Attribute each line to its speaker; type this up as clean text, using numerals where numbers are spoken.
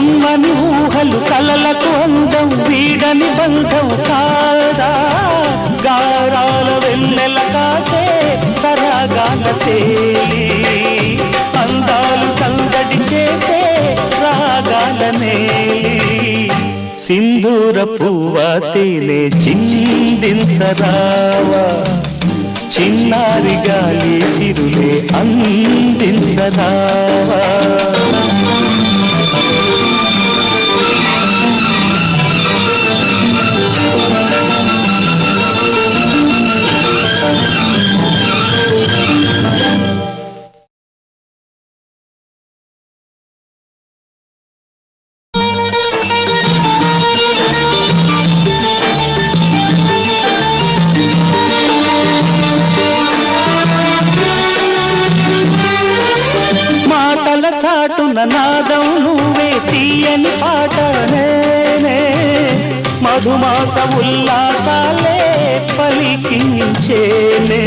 Speaker 1: కమ్మని ఊహలు కలలకు అందం వీడని బంధం కాదా గారాల వెన్నెల కాసే సరాగాల తేలి అందాలు సందడి చేసే రాగాల నేలి సింధూర పువ్వ తేనె చిందించరావా చిన్నారి గాలి సిరులే అందించరావా చాటున నాదం నువ్వే తీయని పాట నేనే మధుమాస ఉల్లాసాలే పలికించేనే